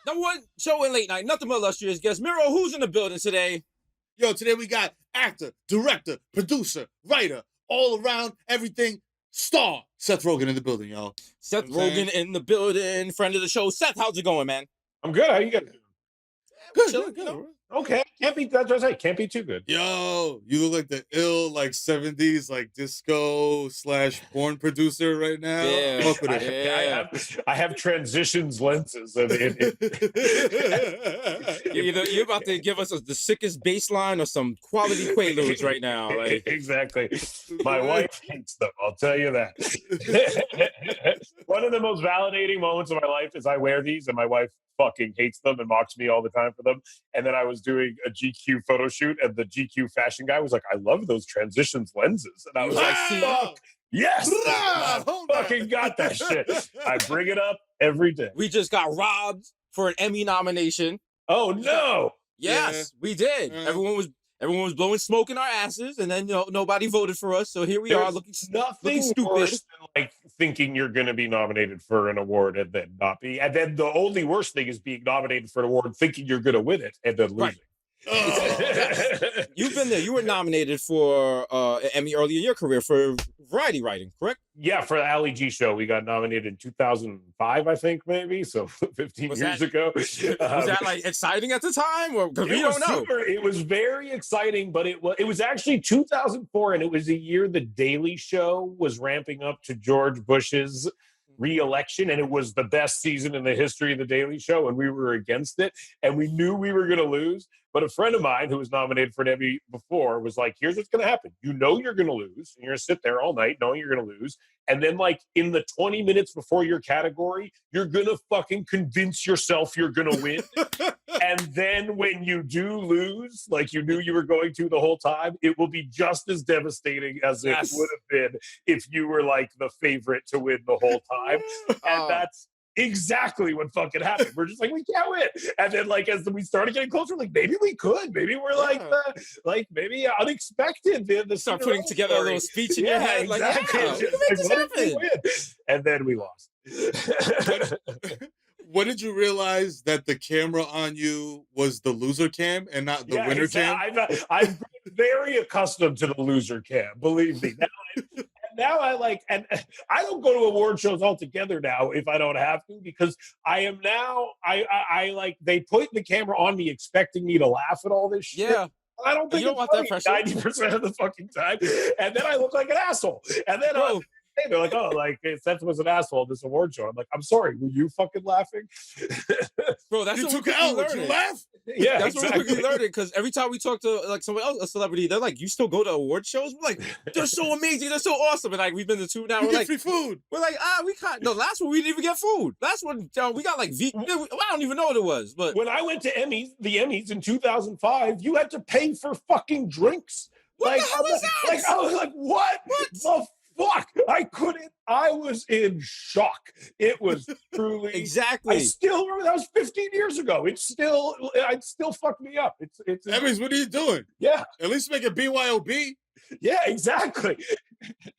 Number one show in late night, nothing but illustrious guest. Mero, who's in the building today? Yo, today we got actor, director, producer, writer, all around, everything, star. Seth Rogen in the building, y'all. Seth Rogen in the building, friend of the show. Seth, how's it going, man? I'm good. How you guys doing? Good. Okay, can't be. That's what I say. Can't be too good. Yo, you look like the ill, like 70s, like disco / porn producer right now. Yeah. Fuck with it. I have transitions lenses. You're about to give us the sickest bass line or some quality quaaludes right now. Like. Exactly. My wife hates them. I'll tell you that. One of the most validating moments of my life is I wear these, and my wife fucking hates them and mocks me all the time for them. And then I was doing a GQ photo shoot, and the GQ fashion guy was like, "I love those transitions lenses," and I was like, "Fuck yes, I fucking got that shit." I bring it up every day. We just got robbed for an Emmy nomination. Oh no! Yes, we did. Everyone was blowing smoke in our asses, and then nobody voted for us. So here we are, looking stupid. Worse than like thinking you're going to be nominated for an award and then not be. And then the only worst thing is being nominated for an award, thinking you're going to win it, and then losing. Right. You've been there. You were nominated for an Emmy early in your career for variety writing, correct? Yeah, for the Ali G show, we got nominated in 2005, I think, maybe. So 15 years ago. Was that like exciting at the time, or because we don't know? It was very exciting, but it was actually 2004, and it was a year the Daily Show was ramping up to George Bush's re-election, and it was the best season in the history of the Daily Show, and we were against it, and we knew we were going to lose. But a friend of mine who was nominated for an Emmy before was like, "Here's what's going to happen. You know you're going to lose, and you're going to sit there all night knowing you're going to lose. And then, like, in the 20 minutes before your category, you're going to fucking convince yourself you're going to win. And then when you do lose, like you knew you were going to the whole time, it will be just as devastating as it would have been if you were, like, the favorite to win the whole time." And that's exactly what fucking happened. We're just like, we can't win. And then, like, as we started getting closer, like, maybe we could. Maybe we're like maybe unexpected. The start putting together a little speech in your head. Exactly. Like, we can make this happen. And then we lost. When did you realize that the camera on you was the loser cam and not the winner cam? I've been very accustomed to the loser cam, believe me. Now I like, and I don't go to award shows altogether now if I don't have to, because I am now, I like, they put the camera on me expecting me to laugh at all this shit. Yeah. I don't think want that pressure 90% of the fucking time. And then I look like an asshole. And then they're like, "Oh, like Seth was an asshole at this award show." I'm like, "I'm sorry, were you fucking laughing?" Bro, that's you what took it out. Would you laugh? Yeah, that's what we quickly learned. Because every time we talk to like someone else, a celebrity, they're like, "You still go to award shows?" We're like, "They're so amazing, they're so awesome." And like, we've been to 2 now. You we're get like, free food. We're like, we can't. No, last one we didn't even get food. Last one we got like I don't even know what it was. But when I went to the Emmys in 2005, you had to pay for fucking drinks. What the hell is that? Like, I was like, what? The fuck? I couldn't. I was in shock. It was truly exactly. I still remember that was 15 years ago. It still fucked me up. It's Emmys, what are you doing? Yeah. At least make it BYOB. Yeah, exactly.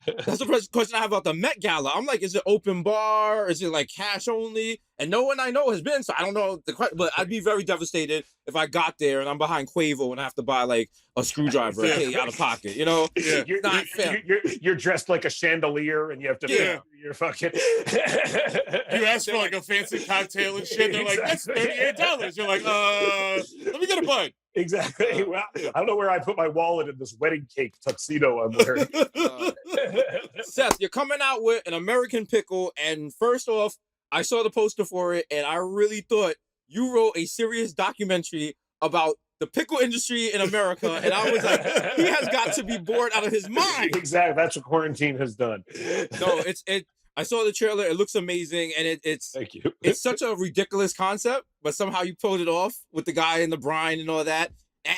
That's the first question I have about the Met Gala. I'm like, is it open bar? Is it like cash only? And no one I know has been, so I don't know the question. But I'd be very devastated if I got there and I'm behind Quavo and I have to buy like a screwdriver out of pocket. You know, you're dressed like a chandelier and you have to you're fucking. You ask for like a fancy cocktail and shit. They're like, "That's $38." You're like, let me get a bite. Exactly. Well, I don't know where I put my wallet in this wedding cake tuxedo I'm wearing. Seth, you're coming out with an American Pickle, and first off, I saw the poster for it, and I really thought you wrote a serious documentary about the pickle industry in America, and I was like, he has got to be bored out of his mind. Exactly. That's what quarantine has done. No, I saw the trailer. It looks amazing, and it's thank you. It's such a ridiculous concept, but somehow you pulled it off with the guy in the brine and all that.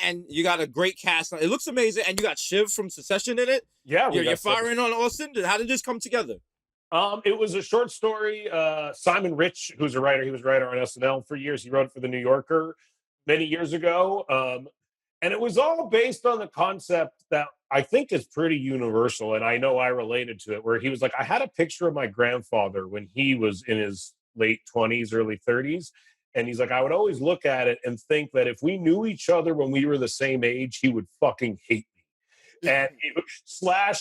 And you got a great cast. It looks amazing, and you got Shiv from Succession in it. Yeah, you're firing on Austin. How did this come together? It was a short story. Simon Rich, who's a writer, he was a writer on SNL for years. He wrote it for The New Yorker many years ago. And it was all based on the concept that I think is pretty universal, and I know I related to it, where he was like, I had a picture of my grandfather when he was in his late 20s, early 30s, And he's like, I would always look at it and think that if we knew each other when we were the same age, he would fucking hate me. And he would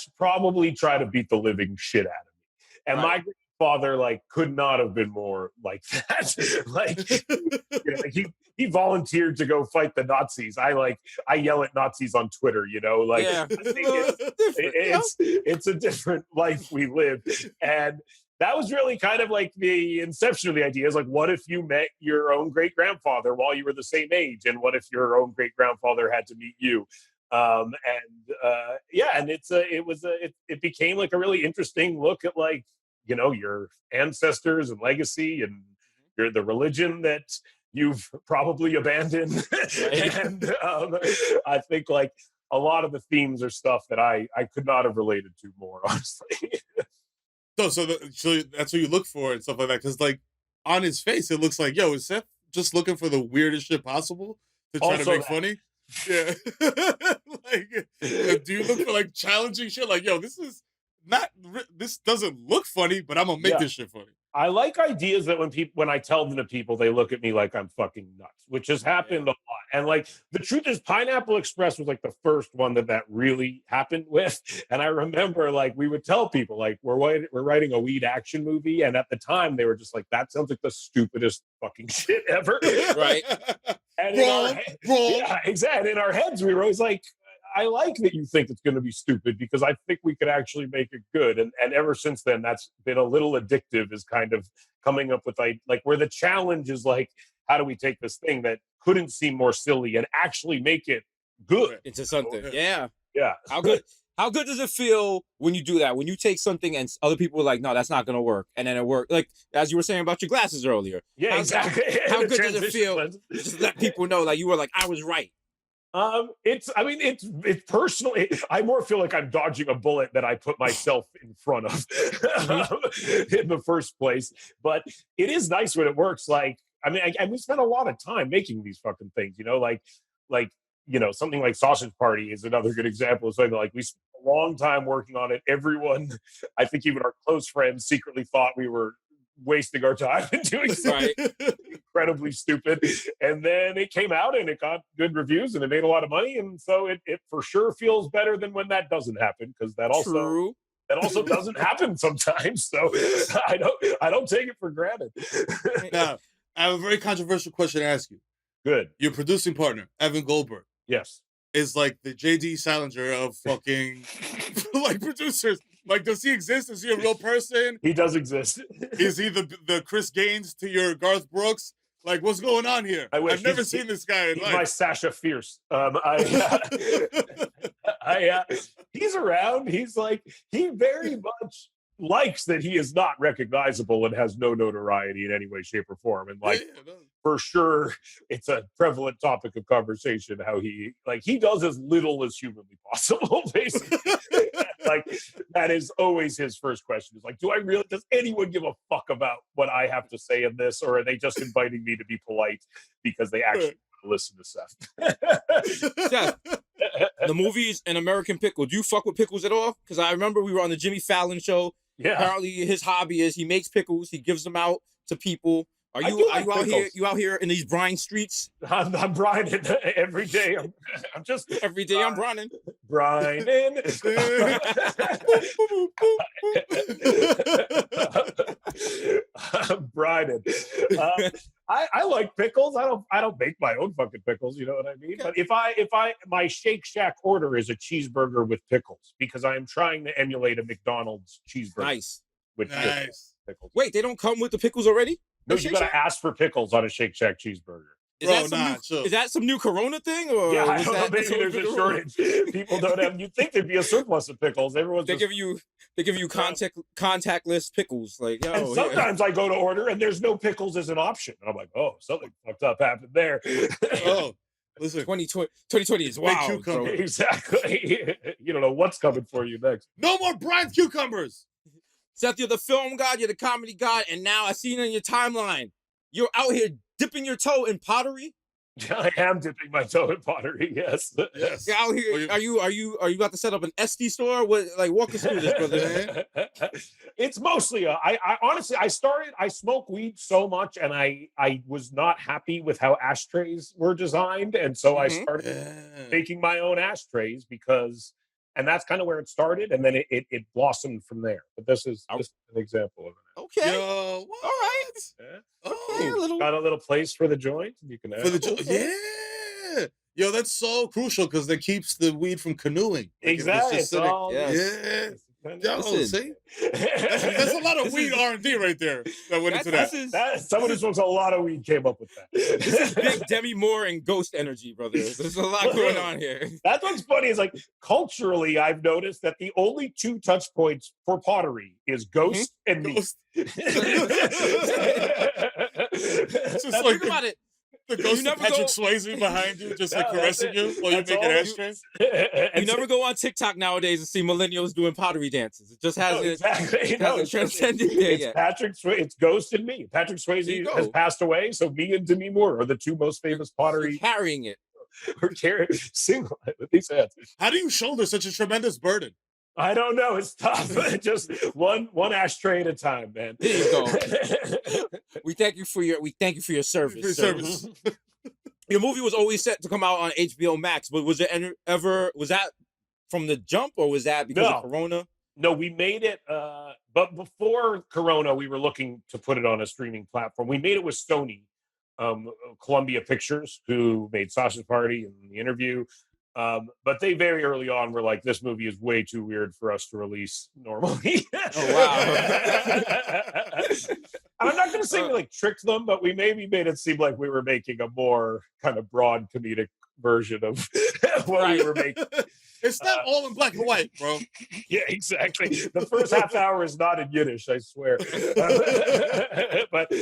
/ probably try to beat the living shit out of me. And my grandfather, like, could not have been more like that. Like, you know, he volunteered to go fight the Nazis. I yell at Nazis on Twitter, you know, like, Yeah. I think it's a different life we live. And that was really kind of like the inception of the idea, is like, what if you met your own great grandfather while you were the same age? And what if your own great grandfather had to meet you? And it became like a really interesting look at, like, you know, your ancestors and legacy and the religion that you've probably abandoned. And I think, like, a lot of the themes are stuff that I could not have related to more, honestly. So that's what you look for and stuff like that. Because, like, on his face, it looks like, yo, is Seth just looking for the weirdest shit possible to try to make funny? Yeah. Like, do you look for, like, challenging shit? Like, yo, this doesn't look funny, but I'm gonna make this shit funny. I like ideas that when I tell them to people, they look at me like I'm fucking nuts, which has happened a lot. And, like, the truth is, Pineapple Express was like the first one that really happened with. And I remember, like, we would tell people, like, we're writing a weed action movie, and at the time they were just like, that sounds like the stupidest fucking shit ever. Right. And wrong. Yeah, exactly. In our heads, we were always like, I like that you think it's going to be stupid, because I think we could actually make it good. And ever since then, that's been a little addictive, is kind of coming up with, like, where the challenge is, like, how do we take this thing that couldn't seem more silly and actually make it good into something? Yeah. How good does it feel when you do that? When you take something and other people are like, no, that's not going to work. And then it worked. Like, as you were saying about your glasses earlier. Yeah, exactly. How good does it feel just let people know, like, you were like, I was right? It's personally, I more feel like I'm dodging a bullet that I put myself in front of in the first place. But it is nice when it works. Like, I mean, and we spent a lot of time making these fucking things, you know, like, you know, something like Sausage Party is another good example of something like we spent a long time working on it. Everyone, I think even our close friends, secretly thought we were wasting our time and doing something incredibly stupid. And then it came out and it got good reviews and it made a lot of money. And so it for sure feels better than when that doesn't happen, because that also doesn't happen sometimes. So I don't take it for granted. Now, I have a very controversial question to ask you. Good. Your producing partner, Evan Goldberg, yes, is like the J.D. Salinger of fucking like producers. Like, does he exist? Is he a real person? He does exist. Is he the Chris Gaines to your Garth Brooks? Like, what's going on here? I've never seen this guy in life. My Sasha Fierce. He's around. He's like, he very much likes that he is not recognizable and has no notoriety in any way, shape, or form. And, like, for sure, it's a prevalent topic of conversation how he does as little as humanly possible, basically. Like, that is always his first question, is like, does anyone give a fuck about what I have to say in this, or are they just inviting me to be polite because they actually listen to Seth? Seth, the movies and American Pickle, do you fuck with pickles at all? Because I remember we were on the Jimmy Fallon show. Yeah. Apparently his hobby is he makes pickles, he gives them out to people. Are you out here? You out here in these brine streets? I'm brining every day. I'm just every day. I'm brining. Brining. I'm brining. I like pickles. I don't make my own fucking pickles. You know what I mean? Okay. But my Shake Shack order is a cheeseburger with pickles, because I am trying to emulate a McDonald's cheeseburger. Nice. With pickles. Wait, they don't come with the pickles already? No, you gotta ask for pickles on a Shake Shack cheeseburger. Is that some new Corona thing? Or yeah, I don't know. Maybe there's a shortage. People don't have. You'd think there'd be a surplus of pickles. They give you contactless pickles. Like, and sometimes I go to order and there's no pickles as an option. And I'm like, oh, something fucked up happened there. Oh, listen, 2020 is wild. Bro. Exactly. You don't know what's coming for you next. No more brine cucumbers. Seth, you're the film god, you're the comedy god, and now I see it in your timeline. You're out here dipping your toe in pottery. I am dipping my toe in pottery. Yes. Yes. You're out here. Are you about to set up an SD store? What, like, walk us through this, brother? It's mostly I honestly I smoke weed so much, and I was not happy with how ashtrays were designed, and so I started making my own ashtrays and that's kind of where it started, and then it blossomed from there. But this is just an example of it. Okay. Yo, what? All right. Yeah. Okay. Got a little place for the joint. You can add Yeah. Yo, that's so crucial because that keeps the weed from canoeing. Like, exactly. it's just sitting. Yes. Yeah. Yo, see? That's a lot of weed R&D right there that went into that. Someone who smokes a lot of weed came up with that. This is big Demi Moore and Ghost energy, brother. There's a lot going on here. That's what's funny is, like, culturally, I've noticed that the only two touch points for pottery is Ghost and me. It's just Now, like think about it. the ghost of Patrick Swayze behind you, just like caressing you while you're making ashtrays. You never go on TikTok nowadays and see millennials doing pottery dances. It just hasn't, exactly. transcended there it's yet. Patrick Swayze. It's Ghost and me. Patrick Swayze has passed away, so me and Demi Moore are the two most famous pottery. You're carrying it. We're carrying single with these hands. How do you shoulder such a tremendous burden? I don't know. It's tough. Just one ashtray at a time, man. There you go. We thank you for your service. Your movie was always set to come out on HBO Max, but was that from the jump, or was that because of Corona? No, we made it. But before Corona, we were looking to put it on a streaming platform. We made it with Sony, Columbia Pictures, who made Sausage Party and The Interview. But they very early on were like, this movie is way too weird for us to release normally. Oh, wow. I'm not going to say we like tricked them, but we maybe made it seem like we were making a more kind of broad comedic version of what we were making. It's not all in black and white, bro. Yeah, exactly. The first half hour is not in Yiddish, I swear. But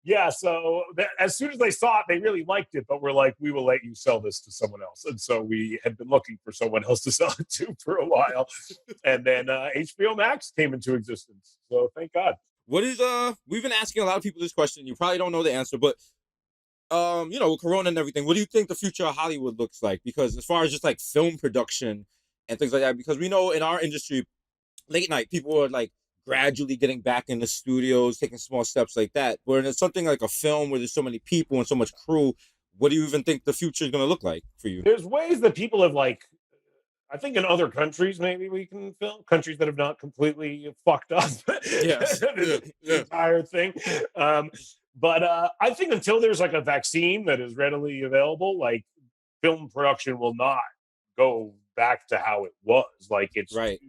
yeah, so as soon as they saw it, they really liked it, but we're like, we will let you sell this to someone else. And so we had been looking for someone else to sell it to for a while. And then HBO Max came into existence. So thank God. What is we've been asking a lot of people this question. You probably don't know the answer, but with Corona and everything, what do you think the future of Hollywood looks like? Because as far as just like film production and things like that, because we know in our industry, late night, people are like gradually getting back in the studios, taking small steps like that. Where it's something like a film where there's so many people and so much crew, what do you even think the future is going to look like for you? There's ways that people have, like, I think in other countries, maybe we can film countries that have not completely fucked up the entire thing. But I think until there's like a vaccine that is readily available, like, film production will not go back to how it was. Like, it's right.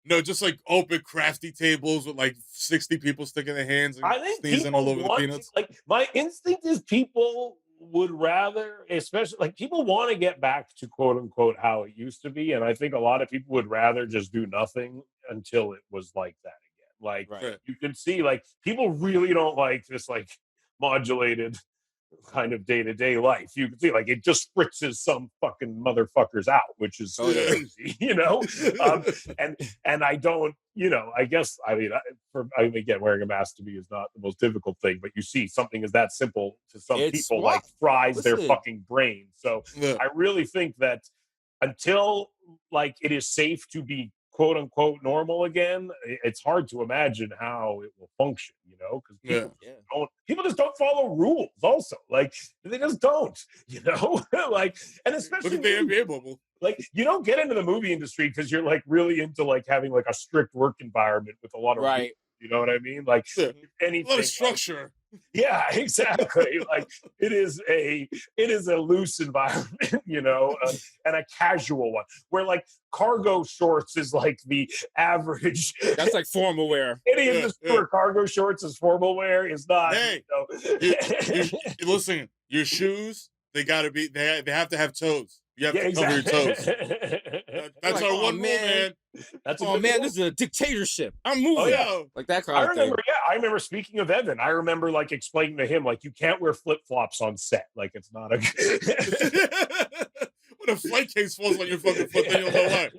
No, just like open crafty tables with like 60 people sticking their hands and sneezing all over the peanuts. Like, my instinct is people would rather, especially like, people want to get back to quote unquote how it used to be, and I think a lot of people would rather just do nothing until it was like that again. Like, you can see, like, people really don't like this like modulated kind of day-to-day life. You can see, like, it just spritzes some fucking motherfuckers out, which is crazy, and I don't, I guess, again, wearing a mask to me is not the most difficult thing, but you see something is that simple to some people, like, fries their fucking brain. So I really think that until, like, it is safe to be quote unquote normal again, it's hard to imagine how it will function, because people just don't follow rules. Also, like, they just don't, like, and especially like, you don't get into the movie industry because you're like really into like having like a strict work environment with a lot of rules, you know what I mean? Like, anything, a lot of structure. Yeah, exactly. Like, it is a loose environment, and a casual one where like cargo shorts is like the average. That's like formal wear. Any industry where cargo shorts is formal wear is not. Hey, listen, your shoes, they gotta be. They have to have toes. You have to cover your toes. That's like, our one rule, man. That's man, this is a dictatorship. I'm moving. Like that kind of thing. I remember, speaking of Evan, I remember like explaining to him, like, you can't wear flip-flops on set. Like, it's not a when a flight case falls on your fucking foot, then you'll know why.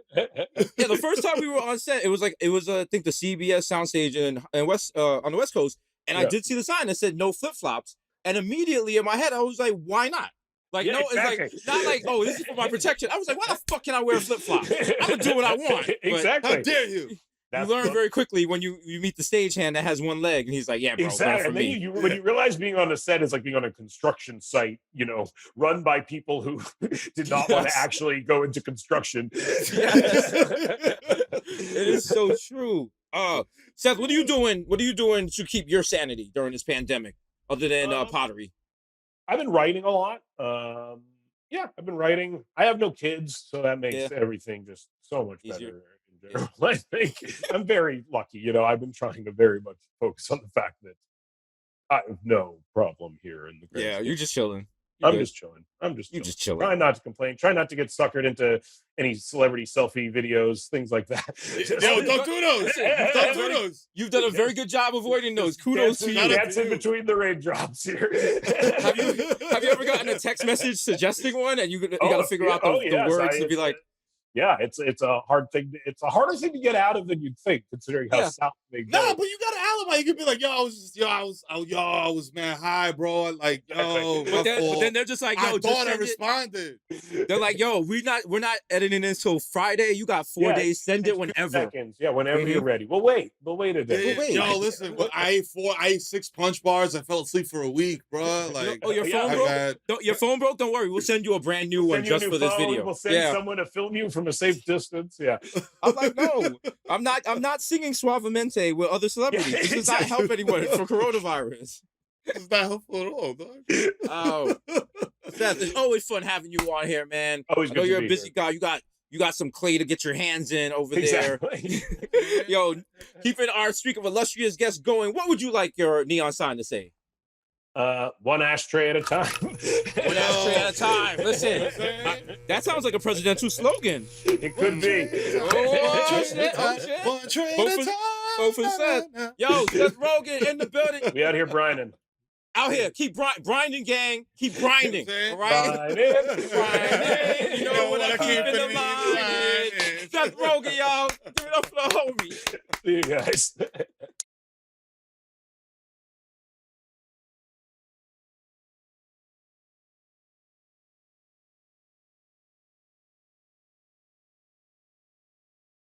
Yeah, the first time we were on set, it was I think the CBS soundstage on the West Coast, and I did see the sign that said no flip-flops. And immediately in my head, I was like, why not? Like, Yeah, no, exactly. it's like, not like, oh, this is for my protection. I was like, why the fuck can I wear flip-flops? I'm going to do what I want. But Exactly. How dare you? you learn very quickly when you meet the stagehand that has one leg, and he's like, yeah, bro, exactly. for And then me. when you realize being on a set is like being on a construction site, you know, run by people who did not want to actually go into construction. Yes. It is so true. Seth, what are you doing? What are you doing to keep your sanity during this pandemic, other than pottery? I've been writing a lot. Yeah, I've been writing. I have no kids, so that makes everything just so much better. In general. I think I'm very lucky. You know, I've been trying to very much focus on the fact that I have no problem here in the Yeah, you're just chilling. I'm just chilling. You're just chilling. Try not to complain. Try not to get suckered into any celebrity selfie videos, things like that. Yo, don't do those. Don't do those. You've done a very good job avoiding those. Kudos to you. That's in between the raindrops here. Have you ever gotten a text message suggesting one, and you got to figure out the words to be like? Yeah, it's a hard thing. It's a harder thing to get out of than you'd think, considering how south they go. No, but you got an alibi. You could be like, I was man high, bro. Like, yo, but then they're just like, yo, I thought I responded. They're like, yo, we're not editing this until Friday. You got 4 days. Send it whenever. Seconds. Yeah, whenever you're ready. We'll wait a day. Yo, listen, I ate 6 punch bars. I fell asleep for a week, bro. Like, your phone broke? Your phone broke? Don't worry, we'll send you a brand new one just for this video. We'll send someone to film you from a safe distance. Yeah. I'm like, no, I'm not singing Suavemente with other celebrities. This does not help anyone for coronavirus. It's not helpful at all, dog. Oh, Seth, it's always fun having you on here, man. Always I know you're a busy here. guy. You got some clay to get your hands in over there. Yo, keeping our streak of illustrious guests going, what would you like your neon sign to say? One ashtray at a time. One ashtray at a time. Listen, that sounds like a presidential slogan. It could be. Oh, shit. One tray at a time. Both for Seth. Yo, Seth Rogen in the building. We out here grinding. Out here, keep grinding, gang. Keep grinding. All right? Grinding. You know what I keep in the mind. Seth Rogen, y'all. Give it up for the homie. See you guys.